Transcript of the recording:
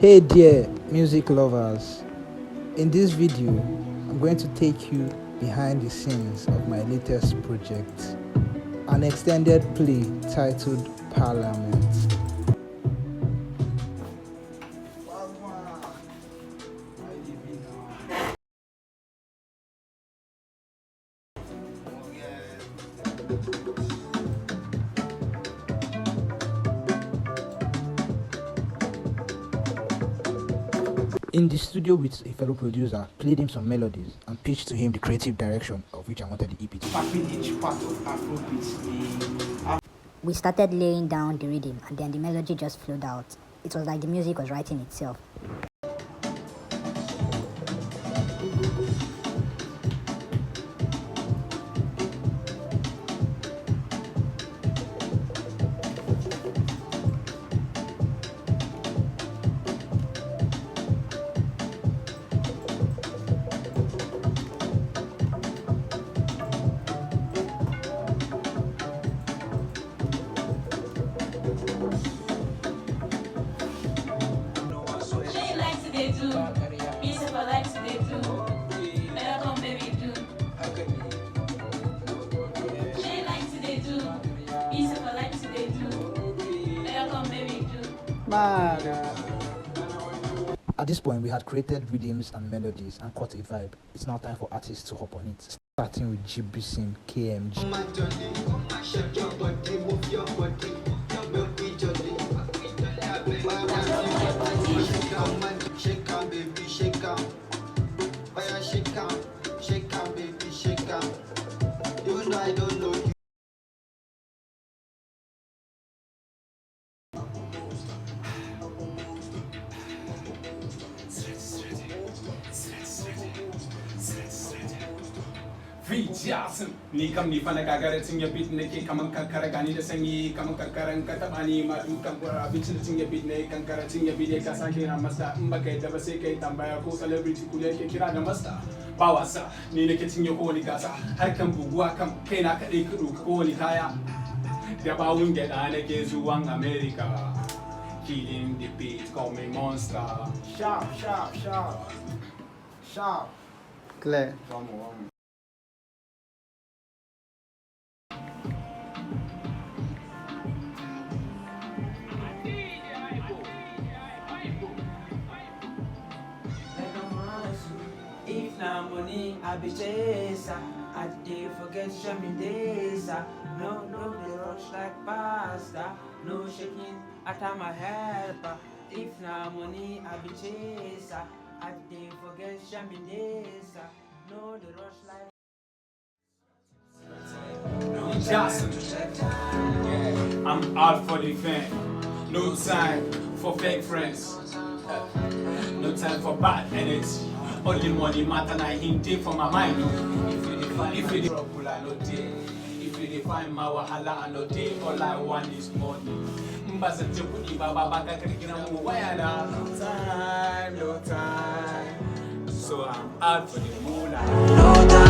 Hey dear music lovers, in this video I'm going to take you behind the scenes of my latest project, an extended play titled Parliament. In the studio with a fellow producer, played him some melodies and pitched to him the creative direction of which I wanted the EP to be. We started laying down the rhythm and then the melody just flowed out. It was like the music was writing itself. At this point, we had created rhythms and melodies and caught a vibe. It's now time for artists to hop on it. Starting with Gibrisim KMG. Jason, ni kam ni fana gagara tinga bit ne ke kaman kankara gani da sanyi kaman kankaran ka taba ni ma dukan gura bincin tinga bit ne kankara tinga bit ka sake na masta in baka yadda ba sai kai tambaya ko celebrity ku yake kira da masta ba wasa ni nake tinga ko wani gasa harkan buguwa kam kai na kadai kudu ko wani kaya da bawun gada nake zuwan America killing the beat call me monster sharp sharp sharp sharp Clear. Vamos. If na money, I be chaser. I dey forget sharing days. No, they rush like pasta. No shaking at my helper. If na money, I be chaser. I dey forget sharing days. No, they rush like. Johnson. I'm out for the fame. No time for fake friends. No time for bad energy. Only money matter na him take for my mind. If you trouble I no day. If you define my wahala I no day. All I want is money. Mbasa chukuni baba baka kirikina muwayana. No time. So I'm out for the moolah. No time.